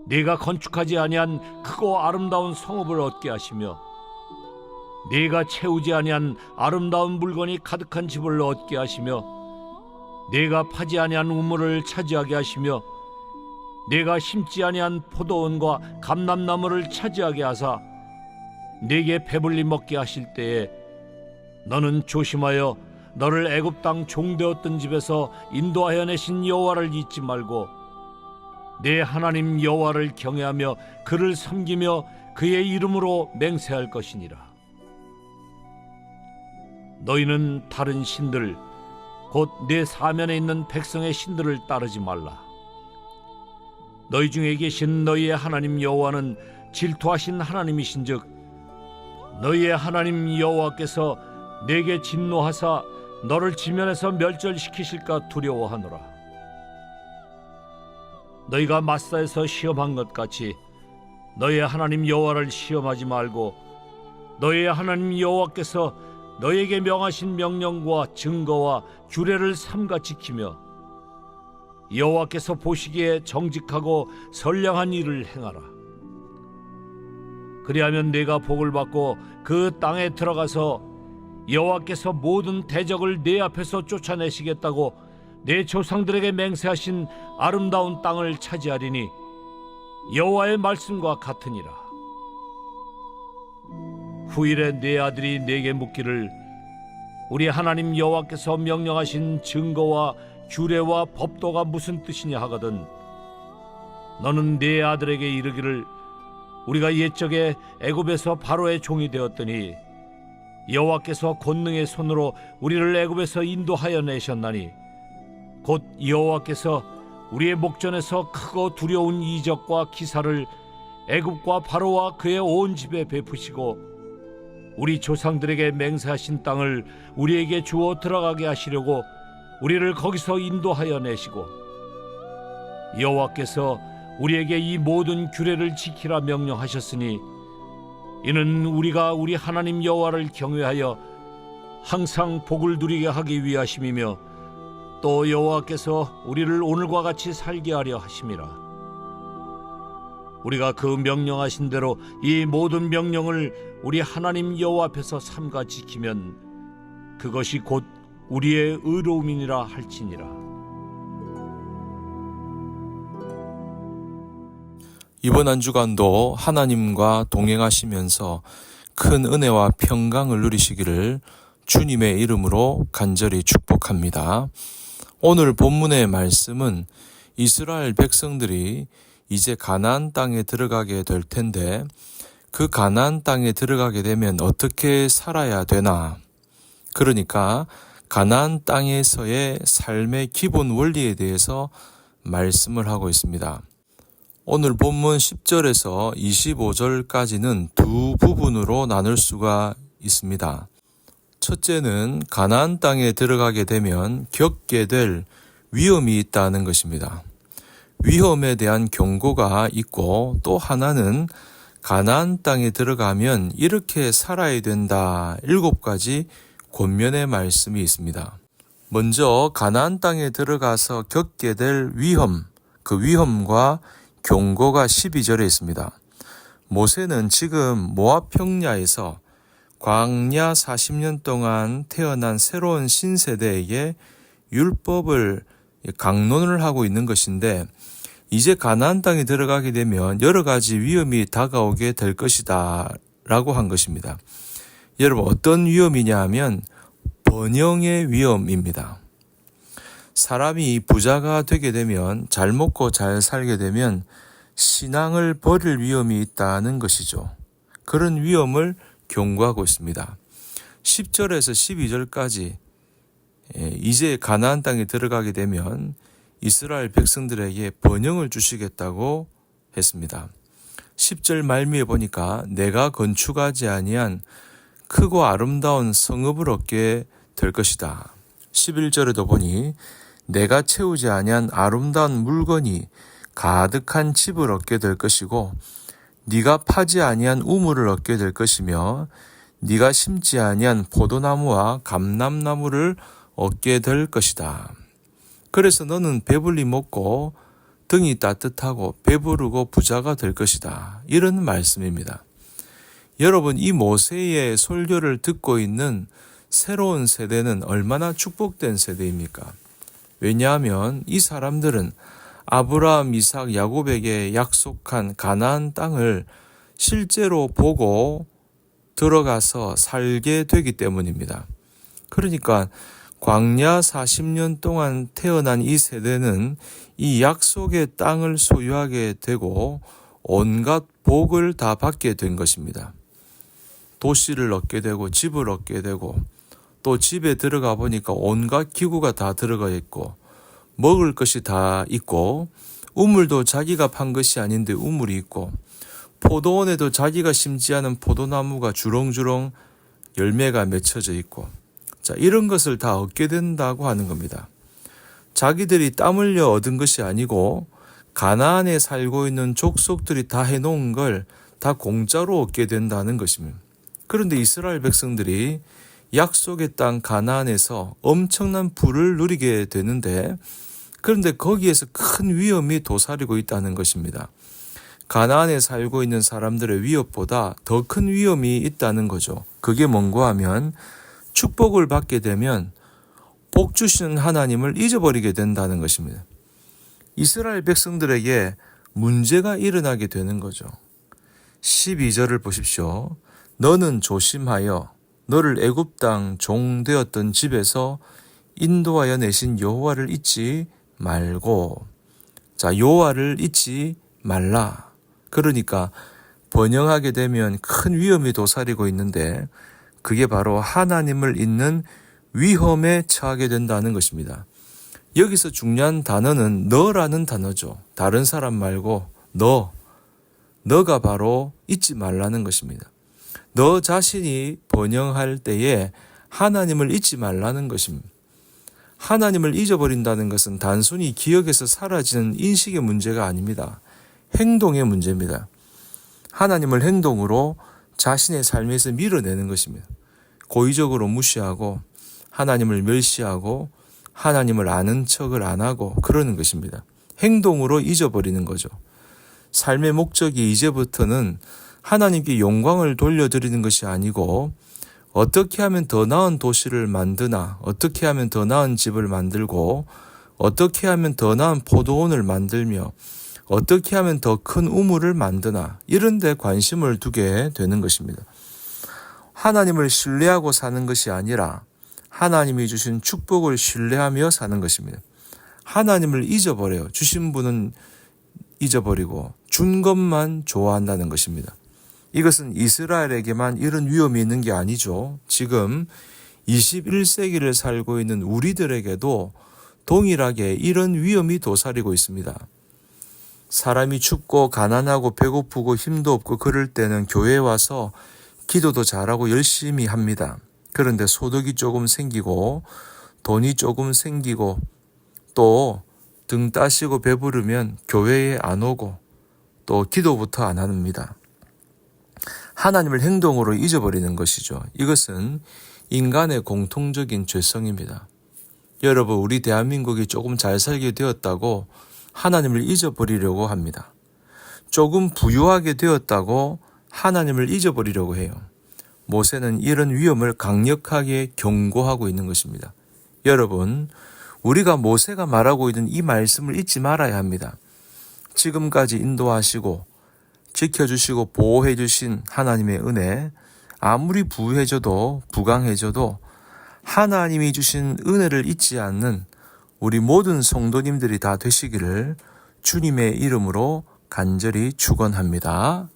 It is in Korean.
네가 건축하지 아니한 크고 아름다운 성읍을 얻게 하시며 네가 채우지 아니한 아름다운 물건이 가득한 집을 얻게 하시며 네가 파지 아니한 우물을 차지하게 하시며 네가 심지 아니한 포도원과 감람나무를 차지하게 하사 네게 배불리 먹게 하실 때에 너는 조심하여 너를 애굽 땅 종되었던 집에서 인도하여 내신 여호와를 잊지 말고 내 하나님 여호와를 경외하며 그를 섬기며 그의 이름으로 맹세할 것이니라. 너희는 다른 신들 곧 내 사면에 있는 백성의 신들을 따르지 말라. 너희 중에 계신 너희의 하나님 여호와는 질투하신 하나님이신즉 너희의 하나님 여호와께서 내게 진노하사 너를 지면에서 멸절시키실까 두려워하노라. 너희가 마사에서 시험한 것 같이 너희의 하나님 여호와를 시험하지 말고 너희의 하나님 여호와께서 너희에게 명하신 명령과 증거와 규례를 삼가 지키며 여호와께서 보시기에 정직하고 선량한 일을 행하라. 그리하면 네가 복을 받고 그 땅에 들어가서 여호와께서 모든 대적을 네 앞에서 쫓아내시겠다고 내 조상들에게 맹세하신 아름다운 땅을 차지하리니 여호와의 말씀과 같으니라. 후일에 네 아들이 네게 묻기를 우리 하나님 여호와께서 명령하신 증거와 규례와 법도가 무슨 뜻이냐 하거든 너는 네 아들에게 이르기를 우리가 옛적에 애굽에서 바로의 종이 되었더니 여호와께서 권능의 손으로 우리를 애굽에서 인도하여 내셨나니 곧 여호와께서 우리의 목전에서 크고 두려운 이적과 기사를 애굽과 바로와 그의 온 집에 베푸시고 우리 조상들에게 맹세하신 땅을 우리에게 주어 들어가게 하시려고 우리를 거기서 인도하여 내시고 여호와께서 우리에게 이 모든 규례를 지키라 명령하셨으니 이는 우리가 우리 하나님 여호와를 경외하여 항상 복을 누리게 하기 위하심이며 또 여호와께서 우리를 오늘과 같이 살게 하려 하심이라. 우리가 그 명령하신 대로 이 모든 명령을 우리 하나님 여호와 앞에서 삼가 지키면 그것이 곧 우리의 의로움이니라 할지니라. 이번 한 주간도 하나님과 동행하시면서 큰 은혜와 평강을 누리시기를 주님의 이름으로 간절히 축복합니다. 오늘 본문의 말씀은 이스라엘 백성들이 이제 가나안 땅에 들어가게 될 텐데 그 가나안 땅에 들어가게 되면 어떻게 살아야 되나? 그러니까 가나안 땅에서의 삶의 기본 원리에 대해서 말씀을 하고 있습니다. 오늘 본문 10절에서 25절까지는 두 부분으로 나눌 수가 있습니다. 첫째는 가나안 땅에 들어가게 되면 겪게 될 위험이 있다는 것입니다. 위험에 대한 경고가 있고 또 하나는 가나안 땅에 들어가면 이렇게 살아야 된다 7가지 권면의 말씀이 있습니다. 먼저 가나안 땅에 들어가서 겪게 될 위험, 그 위험과 경고가 12절에 있습니다. 모세는 지금 모압 평야에서 광야 40년 동안 태어난 새로운 신세대에게 율법을 강론을 하고 있는 것인데 이제 가나안 땅에 들어가게 되면 여러 가지 위험이 다가오게 될 것이다 라고 한 것입니다. 여러분 어떤 위험이냐 하면 번영의 위험입니다. 사람이 부자가 되게 되면 잘 먹고 잘 살게 되면 신앙을 버릴 위험이 있다는 것이죠. 그런 위험을 경고하고 있습니다. 10절에서 12절까지 이제 가나안 땅에 들어가게 되면 이스라엘 백성들에게 번영을 주시겠다고 했습니다. 10절 말미에 보니까 내가 건축하지 아니한 크고 아름다운 성읍을 얻게 될 것이다. 11절에도 보니 내가 채우지 아니한 아름다운 물건이 가득한 집을 얻게 될 것이고 네가 파지 아니한 우물을 얻게 될 것이며 네가 심지 아니한 포도나무와 감람나무를 얻게 될 것이다. 그래서 너는 배불리 먹고 등이 따뜻하고 배부르고 부자가 될 것이다. 이런 말씀입니다. 여러분, 이 모세의 설교를 듣고 있는 새로운 세대는 얼마나 축복된 세대입니까? 왜냐하면 이 사람들은 아브라함, 이삭, 야곱에게 약속한 가나안 땅을 실제로 보고 들어가서 살게 되기 때문입니다. 그러니까 광야 40년 동안 태어난 이 세대는 이 약속의 땅을 소유하게 되고 온갖 복을 다 받게 된 것입니다. 도시를 얻게 되고 집을 얻게 되고 또 집에 들어가 보니까 온갖 기구가 다 들어가 있고 먹을 것이 다 있고 우물도 자기가 판 것이 아닌데 우물이 있고 포도원에도 자기가 심지 않은 포도나무가 주렁주렁 열매가 맺혀져 있고 자, 이런 것을 다 얻게 된다고 하는 겁니다. 자기들이 땀 흘려 얻은 것이 아니고 가나안에 살고 있는 족속들이 다 해놓은 걸 다 공짜로 얻게 된다는 것입니다. 그런데 이스라엘 백성들이 약속의 땅 가나안에서 엄청난 부를 누리게 되는데 그런데 거기에서 큰 위험이 도사리고 있다는 것입니다. 가나안에 살고 있는 사람들의 위협보다 더 큰 위험이 있다는 거죠. 그게 뭔가 하면 축복을 받게 되면 복 주시는 하나님을 잊어버리게 된다는 것입니다. 이스라엘 백성들에게 문제가 일어나게 되는 거죠. 12절을 보십시오. 너는 조심하여 너를 애굽 땅 종 되었던 집에서 인도하여 내신 여호와를 잊지 말고. 자, 여호와를 잊지 말라. 그러니까 번영하게 되면 큰 위험이 도사리고 있는데 그게 바로 하나님을 잊는 위험에 처하게 된다는 것입니다. 여기서 중요한 단어는 너라는 단어죠. 다른 사람 말고 너가 바로 잊지 말라는 것입니다. 너 자신이 번영할 때에 하나님을 잊지 말라는 것입니다. 하나님을 잊어버린다는 것은 단순히 기억에서 사라지는 인식의 문제가 아닙니다. 행동의 문제입니다. 하나님을 행동으로 자신의 삶에서 밀어내는 것입니다. 고의적으로 무시하고 하나님을 멸시하고 하나님을 아는 척을 안 하고 그러는 것입니다. 행동으로 잊어버리는 거죠. 삶의 목적이 이제부터는 하나님께 영광을 돌려드리는 것이 아니고 어떻게 하면 더 나은 도시를 만드나, 어떻게 하면 더 나은 집을 만들고 어떻게 하면 더 나은 포도원을 만들며 어떻게 하면 더 큰 우물을 만드나 이런 데 관심을 두게 되는 것입니다. 하나님을 신뢰하고 사는 것이 아니라 하나님이 주신 축복을 신뢰하며 사는 것입니다. 하나님을 잊어버려요. 주신 분은 잊어버리고 준 것만 좋아한다는 것입니다. 이것은 이스라엘에게만 이런 위험이 있는 게 아니죠. 지금 21세기를 살고 있는 우리들에게도 동일하게 이런 위험이 도사리고 있습니다. 사람이 춥고 가난하고 배고프고 힘도 없고 그럴 때는 교회에 와서 기도도 잘하고 열심히 합니다. 그런데 소득이 조금 생기고 돈이 조금 생기고 또 등 따시고 배부르면 교회에 안 오고 또 기도부터 안 합니다. 하나님을 행동으로 잊어버리는 것이죠. 이것은 인간의 공통적인 죄성입니다. 여러분, 우리 대한민국이 조금 잘 살게 되었다고 하나님을 잊어버리려고 합니다. 조금 부유하게 되었다고 하나님을 잊어버리려고 해요. 모세는 이런 위험을 강력하게 경고하고 있는 것입니다. 여러분, 우리가 모세가 말하고 있는 이 말씀을 잊지 말아야 합니다. 지금까지 인도하시고 지켜주시고 보호해 주신 하나님의 은혜, 아무리 부유해져도 부강해져도 하나님이 주신 은혜를 잊지 않는 우리 모든 성도님들이 다 되시기를 주님의 이름으로 간절히 축원합니다.